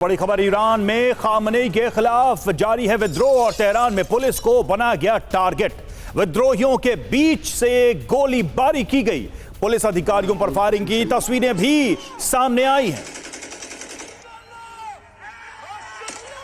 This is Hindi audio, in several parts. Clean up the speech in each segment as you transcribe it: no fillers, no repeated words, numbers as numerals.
बड़ी खबर, ईरान में खामनेई के खिलाफ जारी है विद्रोह और तेहरान में पुलिस को बना गया टारगेट। विद्रोहियों के बीच से गोलीबारी की गई, पुलिस अधिकारियों पर फायरिंग की तस्वीरें भी सामने आई हैं।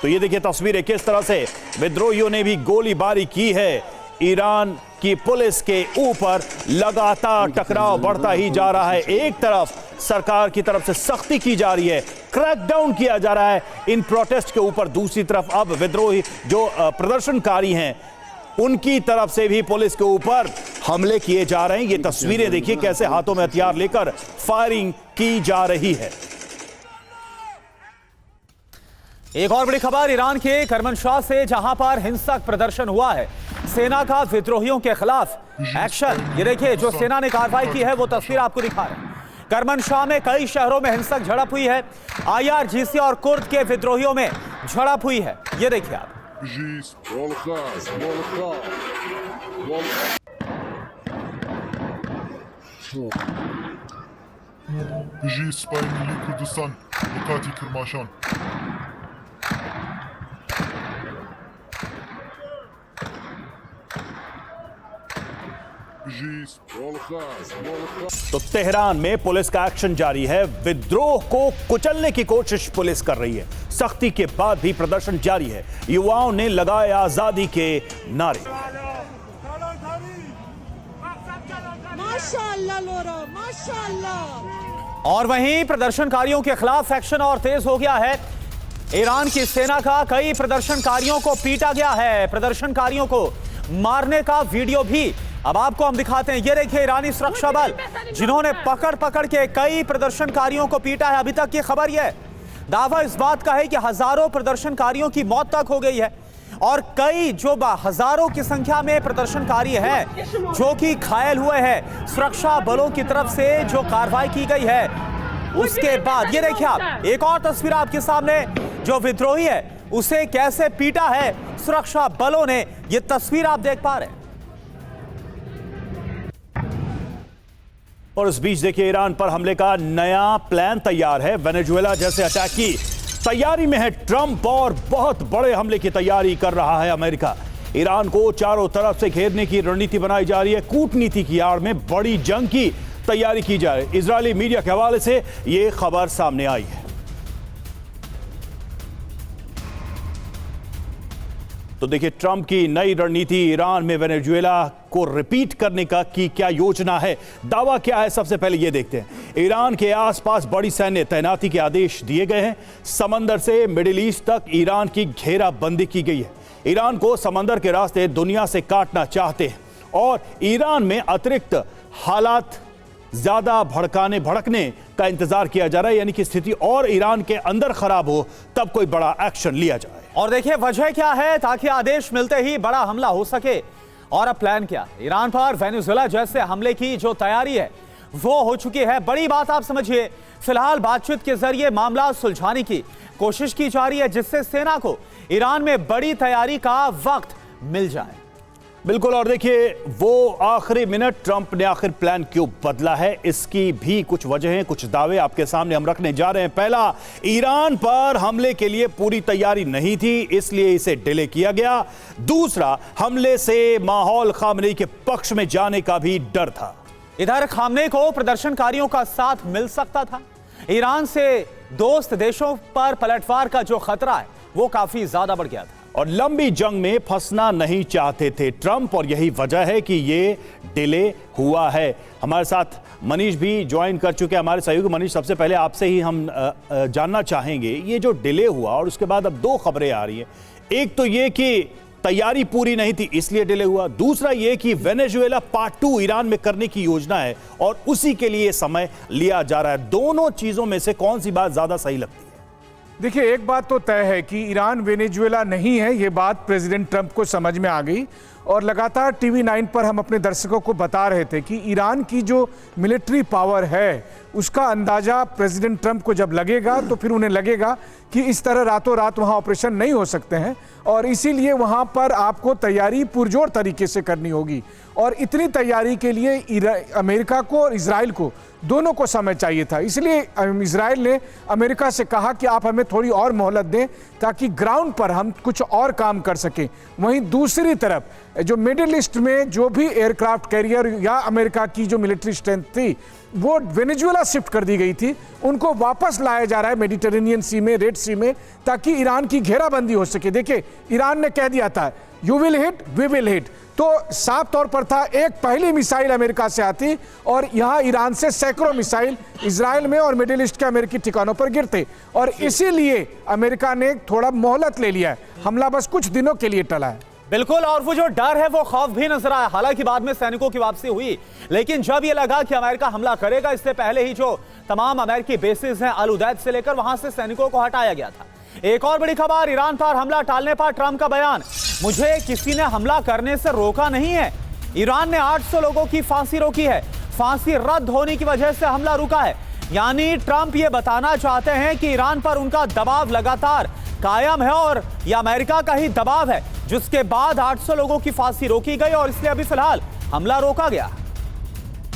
तो ये देखिए तस्वीरें किस तरह से विद्रोहियों ने भी गोलीबारी की है। ईरान की पुलिस के ऊपर लगातार टकराव बढ़ता ही जा रहा है। एक तरफ सरकार की तरफ से सख्ती की जा रही है, क्रैकडाउन किया जा रहा है इन प्रोटेस्ट के ऊपर, दूसरी तरफ अब विद्रोही जो प्रदर्शनकारी हैं उनकी तरफ से भी पुलिस के ऊपर हमले किए जा रहे हैं। ये तस्वीरें देखिए कैसे हाथों में हथियार लेकर फायरिंग की जा रही है। एक और बड़ी खबर, ईरान के करमनशाह से जहां पर हिंसक प्रदर्शन हुआ है, सेना का विद्रोहियों के खिलाफ एक्शन। ये देखिए जो सेना ने कार्रवाई की है वो तस्वीर आपको दिखा रहे हैं। करमनशाह में कई शहरों में हिंसक झड़प हुई है, IRGC और कुर्द के विद्रोहियों में झड़प हुई है। ये देखिए आप। तो तेहरान में पुलिस का एक्शन जारी है, विद्रोह को कुचलने की कोशिश पुलिस कर रही है। सख्ती के बाद भी प्रदर्शन जारी है, युवाओं ने लगाए आजादी के नारे। माशाअल्लाह लोरा, माशाअल्लाह। और वहीं प्रदर्शनकारियों के खिलाफ एक्शन और तेज हो गया है। ईरान की सेना का कई प्रदर्शनकारियों को पीटा गया है, प्रदर्शनकारियों को मारने का वीडियो भी अब आपको हम दिखाते हैं। ये देखिए ईरानी सुरक्षा बल जिन्होंने पकड़ के कई प्रदर्शनकारियों को पीटा है। अभी तक की खबर यह दावा इस बात का है कि हजारों प्रदर्शनकारियों की मौत तक हो गई है और कई जो हजारों की संख्या में प्रदर्शनकारी हैं जो कि घायल हुए हैं। सुरक्षा बलों की तरफ से जो कार्रवाई की गई है उसके बाद ये देखिए आप, एक और तस्वीर आपके सामने, जो विद्रोही है उसे कैसे पीटा है सुरक्षा बलों ने। ये तस्वीर आप देख पा रहे हैं। और इस बीच देखिए ईरान पर हमले का नया प्लान तैयार है। वेनेजुएला जैसे अटैक की तैयारी में है ट्रंप और बहुत बड़े हमले की तैयारी कर रहा है अमेरिका। ईरान को चारों तरफ से घेरने की रणनीति बनाई जा रही है। कूटनीति की आड़ में बड़ी जंग की तैयारी की जा रही है। इजरायली मीडिया के हवाले से यह खबर सामने आई है। तो देखिए ट्रंप की नई रणनीति, ईरान में वेनेजुएला को रिपीट करने का की क्या योजना है, दावा क्या है, सबसे पहले ये देखते हैं। ईरान के आसपास बड़ी सैन्य तैनाती के आदेश दिए गए हैं। समंदर से मिडिल ईस्ट तक ईरान की घेराबंदी की गई है। ईरान को समंदर के रास्ते दुनिया से काटना चाहते हैं और ईरान में अतिरिक्त हालात ज्यादा भड़कने का इंतजार किया जा रहा है, यानी कि स्थिति और ईरान के अंदर खराब हो तब कोई बड़ा एक्शन लिया जाए। और देखिए वजह क्या है, ताकि आदेश मिलते ही बड़ा हमला हो सके। और अब प्लान क्या, ईरान पर वेनेजुएला जैसे हमले की जो तैयारी है वो हो चुकी है। बड़ी बात आप समझिए, फिलहाल बातचीत के जरिए मामला सुलझाने की कोशिश की जा रही है जिससे सेना को ईरान में बड़ी तैयारी का वक्त मिल जाए। बिल्कुल। और देखिए वो आखिरी मिनट ट्रंप ने आखिर प्लान क्यों बदला है, इसकी भी कुछ वजहें, कुछ दावे आपके सामने हम रखने जा रहे हैं। पहला, ईरान पर हमले के लिए पूरी तैयारी नहीं थी, इसलिए इसे डिले किया गया। दूसरा, हमले से माहौल खामनेई के पक्ष में जाने का भी डर था। इधर खामनेई को प्रदर्शनकारियों का साथ मिल सकता था। ईरान से दोस्त देशों पर पलटवार का जो खतरा है वो काफी ज्यादा बढ़ गया था और लंबी जंग में फंसना नहीं चाहते थे ट्रंप, और यही वजह है कि ये डिले हुआ है। हमारे साथ मनीष भी ज्वाइन कर चुके हैं, हमारे सहयोगी। मनीष, सबसे पहले आपसे ही हम जानना चाहेंगे, ये जो डिले हुआ और उसके बाद अब दो खबरें आ रही हैं। एक तो ये कि तैयारी पूरी नहीं थी इसलिए डिले हुआ, दूसरा ये कि वेनेजुएला पार्ट 2 ईरान में करने की योजना है और उसी के लिए समय लिया जा रहा है। दोनों चीजों में से कौन सी बात ज्यादा सही लगती है? देखिए एक बात तो तय है कि ईरान वेनेजुएला नहीं है, ये बात प्रेसिडेंट ट्रंप को समझ में आ गई और लगातार टीवी 9 पर हम अपने दर्शकों को बता रहे थे कि ईरान की जो मिलिट्री पावर है उसका अंदाज़ा प्रेसिडेंट ट्रंप को जब लगेगा तो फिर उन्हें लगेगा कि इस तरह रातों रात वहाँ ऑपरेशन नहीं हो सकते हैं और इसीलिए वहाँ पर आपको तैयारी पुरजोर तरीके से करनी होगी। और इतनी तैयारी के लिए अमेरिका को और इजराइल को दोनों को समय चाहिए था। इसलिए इजराइल ने अमेरिका से कहा कि आप हमें थोड़ी और मोहलत दें ताकि ग्राउंड पर हम कुछ और काम कर सकें। वहीं दूसरी तरफ जो मिडिल ईस्ट में जो भी एयरक्राफ्ट कैरियर या अमेरिका की जो मिलिट्री स्ट्रेंथ थी वो वेनेजुएला शिफ्ट कर दी गई थी, उनको वापस लाया जा रहा है मेडिटेरेनियन सी में, रेड सी में, ताकि ईरान की घेराबंदी हो सके। देखिए ईरान ने कह दिया था you will hit we will hit, तो साफ तौर पर था एक पहली मिसाइल अमेरिका से आती और यहां ईरान से सैकड़ों मिसाइल इजराइल में और मिडिल ईस्ट के अमेरिकी ठिकानों पर गिरते और इसीलिए अमेरिका ने थोड़ा मोहलत ले लिया है। हमला बस कुछ दिनों के लिए टला है। बिल्कुल, और वो जो डर है वो खौफ भी नजर आया। हालांकि बाद में सैनिकों की वापसी हुई, लेकिन जब ये लगा कि अमेरिका हमला करेगा, इससे पहले ही जो तमाम अमेरिकी बेसिस हैं अल उदैद से लेकर वहां से सैनिकों को हटाया गया था। एक और बड़ी खबर, ईरान पर हमला टालने पर ट्रंप का बयान, मुझे किसी ने हमला करने से रोका नहीं है। ईरान ने 800 लोगों की फांसी रोकी है, फांसी रद्द होने की वजह से हमला रुका है। यानी ट्रंप ये बताना चाहते हैं कि ईरान पर उनका दबाव लगातार कायम है और यह अमेरिका का ही दबाव है, जिसके बाद 800 लोगों की फांसी रोकी गई और इसलिए अभी फिलहाल हमला रोका गया।